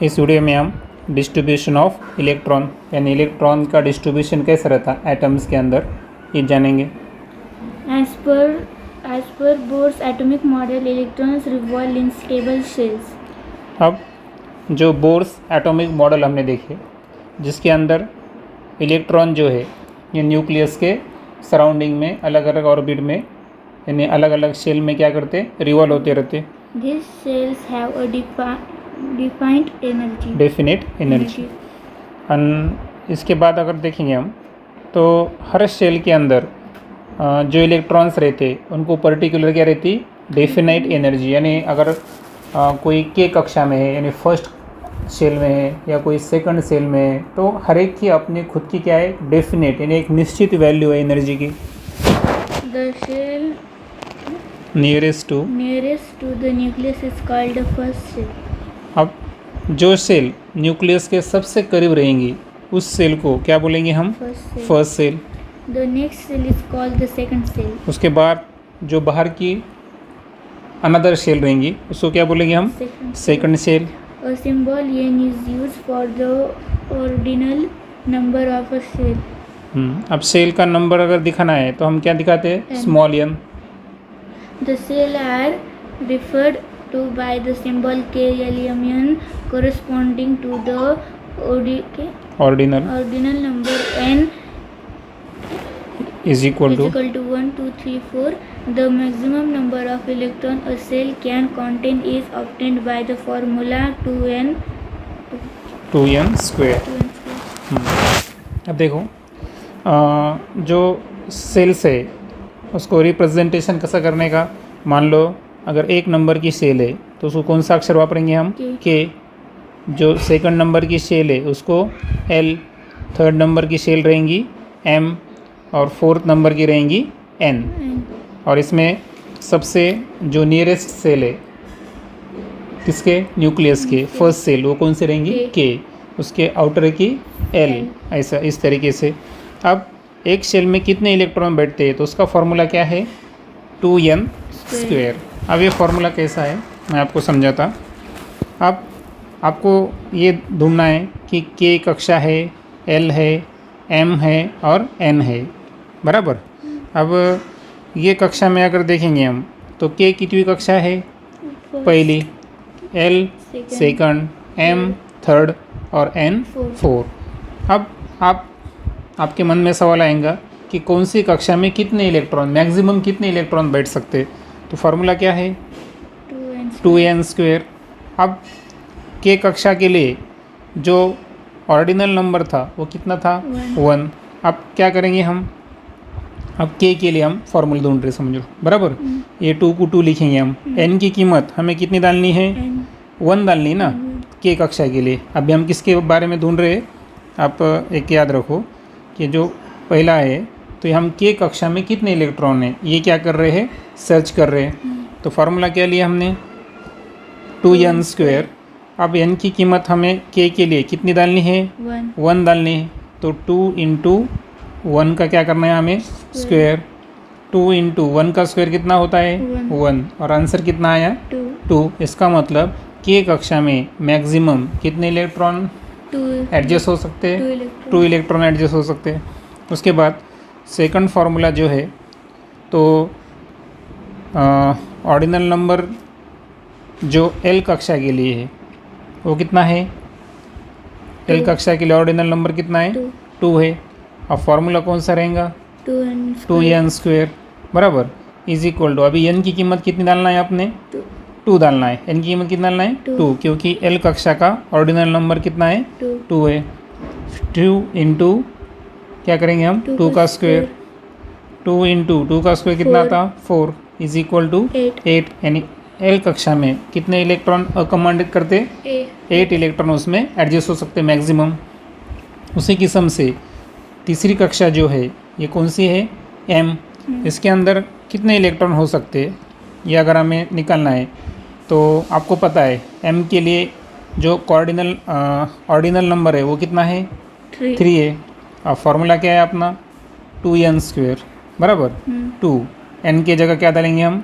इस वीडियो में हम डिस्ट्रीब्यूशन ऑफ इलेक्ट्रॉन यानी इलेक्ट्रॉन का डिस्ट्रीब्यूशन कैसे रहता है एटम्स के अंदर ये जानेंगे। As per Bohr's atomic model, electrons revolve in stable shells. अब जो बोर्स एटॉमिक मॉडल हमने देखे जिसके अंदर इलेक्ट्रॉन जो है ये न्यूक्लियस के सराउंडिंग में अलग अलग ऑर्बिट में यानी अलग अलग शेल में क्या करते रिवॉल्व होते रहते। These shells have a defined energy. Definite energy. इसके बाद अगर देखेंगे हम तो हर शेल के अंदर जो इलेक्ट्रॉन्स रहते उनको पर्टिकुलर क्या रहती डेफिनाइट एनर्जी। यानी अगर कोई के कक्षा में है यानी फर्स्ट शेल में है या कोई सेकंड शेल में है तो हर एक की अपनी खुद की क्या है डेफिनेट यानी एक निश्चित वैल्यू है एनर्जी की। The shell nearest to the nucleus is called the first shell. अब जो सेल न्यूक्लियस के सबसे करीब रहेंगी उस सेल को क्या बोलेंगे हम first cell. The next cell is called the second cell. उसके बाद जो बाहर की अनदर शेल रहेंगी उसको क्या बोलेंगे हम second cell. A symbol n is used for the ordinal number of a cell. अब सेल का नंबर अगर दिखाना है तो हम क्या दिखाते हैं small n. The cell are referred to by the symbol KLMN corresponding to the ordinal number n is equal to 1, 2, 3, 4. The maximum number of electron a cell can contain is obtained by the formula 2n square। अब देखो जो sales है उसको representation कैसा करने का। मान लो अगर एक नंबर की सेल है तो उसको कौन सा अक्षर वापरेंगे हम के। जो सेकंड नंबर की सेल है उसको एल, थर्ड नंबर की सेल रहेंगी एम और फोर्थ नंबर की रहेंगी एन। और इसमें सबसे जो नियरेस्ट सेल है किसके न्यूक्लियस के फर्स्ट सेल वो कौन से रहेंगी के, उसके आउटर की एल। ऐसा इस तरीके से अब एक शेल में कितने इलेक्ट्रॉन बैठते हैं तो उसका फॉर्मूला क्या है 2n स्क्वायर। अब ये फॉर्मूला कैसा है मैं आपको समझाता। अब आपको ये ढूंढना है कि के कक्षा है, एल है, एम है और एन है बराबर। अब ये कक्षा में अगर देखेंगे हम तो के कितनी कक्षा है पहली, एल सेकंड, एम थर्ड और एन फोर्थ। अब आपके मन में सवाल आएगा कि कौन सी कक्षा में कितने इलेक्ट्रॉन मैक्सिमम कितने इलेक्ट्रॉन बैठ सकते। तो फार्मूला क्या है 2n स्क्वायर। अब के कक्षा के लिए जो ऑर्डिनल नंबर था वो कितना था 1। अब क्या करेंगे हम अब के लिए हम फॉर्मूला ढूंढ रहे समझो बराबर। ये 2 को 2 लिखेंगे हम। एन की कीमत हमें कितनी डालनी है 1 डालनी ना के कक्षा के लिए। अभी हम किसके बारे में ढूंढ रहे हैं आप एक याद रखो कि जो पहला है तो हम के कक्षा में कितने इलेक्ट्रॉन हैं ये क्या कर रहे हैं सर्च कर रहे हैं। तो फार्मूला क्या लिया हमने 2n स्क्वायर। अब n की कीमत हमें के लिए कितनी डालनी है 1 डालनी है। तो 2 इंटू 1 का क्या करना है हमें स्क्वायर। 2 इंटू 1 का स्क्वायर कितना होता है 1 और आंसर कितना आया 2। इसका मतलब के कक्षा में मैक्सिमम कितने इलेक्ट्रॉन एडजस्ट हो सकते हैं 2 इलेक्ट्रॉन एडजस्ट हो सकते हैं। उसके बाद सेकंड फार्मूला जो है तो ऑर्डिनल नंबर जो एल कक्षा के लिए है वो कितना है एल कक्षा के लिए ऑर्डिनल नंबर कितना है 2 है। अब फार्मूला कौन सा रहेगा 2n स्क्वायर बराबर इज इक्वल टू अभी n की कीमत कितनी डालना है आपने 2 डालना है। n की कीमत कितना डालना है 2 क्योंकि l कक्षा का ऑर्डिनल नंबर कितना है 2 है। 2 इंटू क्या करेंगे हम 2 का स्क्वायर। 2 इंटू 2 का स्क्वायर कितना था 4 इज इक्वल टू 8। यानी एल कक्षा में कितने इलेक्ट्रॉन अकमांडित करते 8 इलेक्ट्रॉन उसमें एडजस्ट हो सकते मैक्सिमम। उसी किस्म से तीसरी कक्षा जो है ये कौन सी है एम। इसके अंदर कितने इलेक्ट्रॉन हो सकते ये अगर हमें निकालना है तो आपको पता है एम के लिए जो ऑर्डिनल नंबर है वो कितना है 3 है। अब फार्मूला क्या है अपना 2n स्क्वायर बराबर 2 n के जगह क्या डालेंगे हम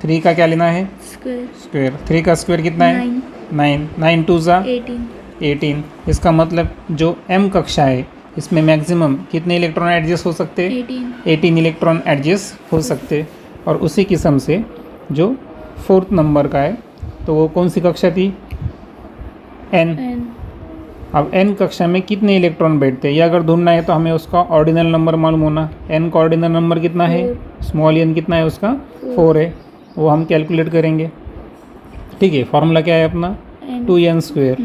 3 का क्या लेना है स्क्वायर। 3 का स्क्वायर कितना है 9, 9 2 ज़ा 18, 18। इसका मतलब जो m कक्षा है इसमें मैक्सिमम कितने इलेक्ट्रॉन एडजस्ट हो सकते हैं? 18, 18 इलेक्ट्रॉन एडजस्ट हो सकते। और उसी किस्म से जो 4th नंबर का है तो वो कौन सी कक्षा थी? n। N, अब n कक्षा में कितने इलेक्ट्रॉन बैठते हैं ये अगर ढूंढना है तो हमें उसका ऑर्डिनल नंबर मालूम होना। n का ऑर्डिनल नंबर कितना है? स्मॉल n कितना है उसका? 4 है। वो हम कैलकुलेट करेंगे। ठीक है, फॉर्मूला क्या है अपना? N, 2n square.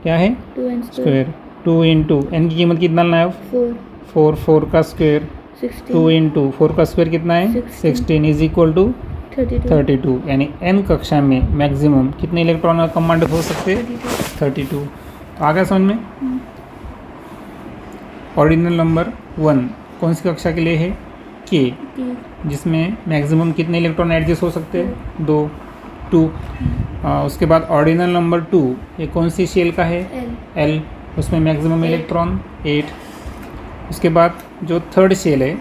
क्या है? 2n square, square 2 into n की कीमत कितना लाना है? 4, 4 का स्क्वेयर 16, 2 इंटू 4 का स्क्वेयर कितना है? 16 इज इक्वल टू 32, 32। यानी n कक्षा में मैक्सिमम कितने इलेक्ट्रॉन कमांड हो सकते हैं? 32। तो आ गया समझ में? ऑर्डिनल नंबर 1 कौन सी कक्षा के लिए है? k, P, जिसमें मैक्सिमम कितने इलेक्ट्रॉन एडजस्ट हो सकते हैं? 2। उसके बाद ऑर्डिनल नंबर 2 ये कौन सी शेल का है? L, L, उसमें मैक्सिमम 8 इलेक्ट्रॉन 8। उसके बाद जो थर्ड शेल है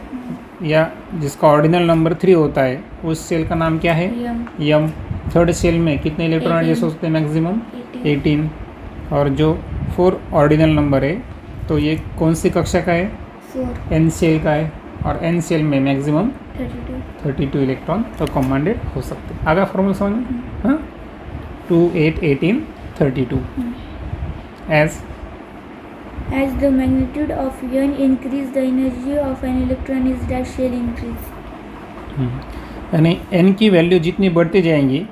या जिसका ऑर्डिनल नंबर 3 होता है उस शेल का नाम क्या है? M, यम। थर्ड शेल में कितने इलेक्ट्रॉन 18 एडजस्ट हो सकते हैं? मैक्सिमम 18, 18। और जो 4 ऑर्डिनल नंबर है तो ये कौन सी कक्षा का है? 4, एन शेल का है। और एन शेल में मैक्सिमम 32, 32 इलेक्ट्रॉन तो कमांडेड हो सकते हैं। आगे फॉर्मूला समझ में? हाँ, 2 8 18 32 as As the magnitude of n increase, the energy of an electron is that shall increase. यानी n की वैल्यू जितनी बढ़ती जाएंगी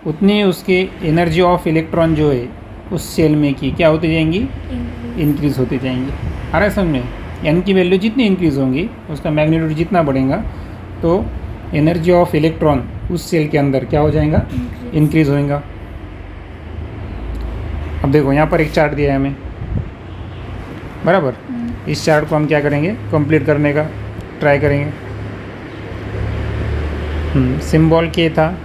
उतनी उसकी एनर्जी ऑफ इलेक्ट्रॉन जो है उस सेल में की क्या होती जाएंगी? Increase. इंक्रीज होती जाएंगी। आ रहा है समझ में? n की वैल्यू जितनी इंक्रीज होंगी उसका मैग्नीट्यूड जितना बढ़ेगा तो एनर्जी ऑफ इलेक्ट्रॉन उस सेल के अंदर क्या हो जाएगा? Increase. इंक्रीज होएगा। अब देखो यहाँ पर एक चार्ट दिया है हमें, बराबर। इस चार्ट को हम क्या करेंगे? कंप्लीट करने का ट्राई करेंगे। सिंबल के था,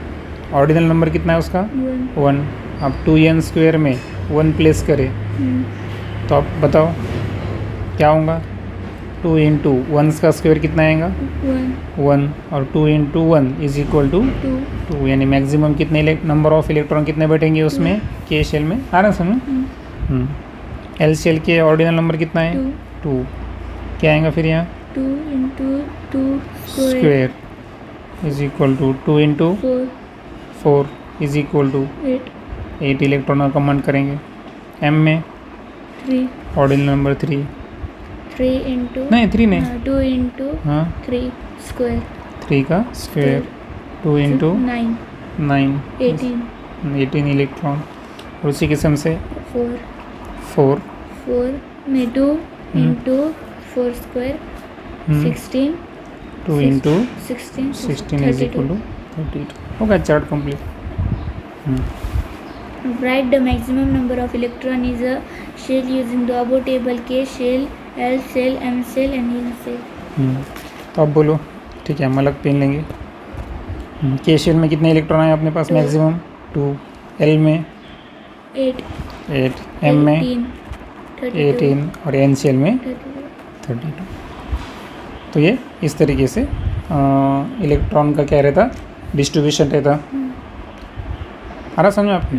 ऑर्डिनल नंबर कितना है उसका? 1, 1। अब 2n स्क्वेयर में 1 प्लेस करें तो अब बताओ क्या होगा? 2 इंटू 1 का स्क्वेयर कितना आएगा? 1। और 2 इंटू 1 इज इक्वल टू 2। यानी मैक्सिमम कितने नंबर ऑफ इलेक्ट्रॉन कितने बैठेंगे उसमें? के शेल में। आ रहा है समझ? एल शेल के ऑर्डिनल नंबर कितना है? 2। क्या आएगा फिर यहाँ? 2 into 2 square, square is equal to 2 into 4, 4 is equal to 8, 8 electron का कमांड करेंगे। एम में 3, ऑर्डिनल नंबर 3 into नहीं 3 नहीं 2 into हाँ 3 square, 3 का स्क्वेयर 2 इंटू 9, 9 18, 18 इलेक्ट्रॉन। और उसी किस्म से 4, 4 में 2 into 4 square, 16, 2 into 16, 16 is equal to 32। होगा chart complete. Write the maximum number of electron is a shell using the above table: K shell, L shell, M shell and N shell. तो अब बोलो। ठीक है, हम अलग पेन लेंगे। के शेल में कितने इलेक्ट्रॉन आए अपने पास? 2, मैक्सिमम 2। एल में 8, 8, एम में 18, 18 और एन शेल में 32. 32। तो ये इस तरीके से इलेक्ट्रॉन का क्या रहता? डिस्ट्रीब्यूशन रहता। आ रहा समझ में आपको?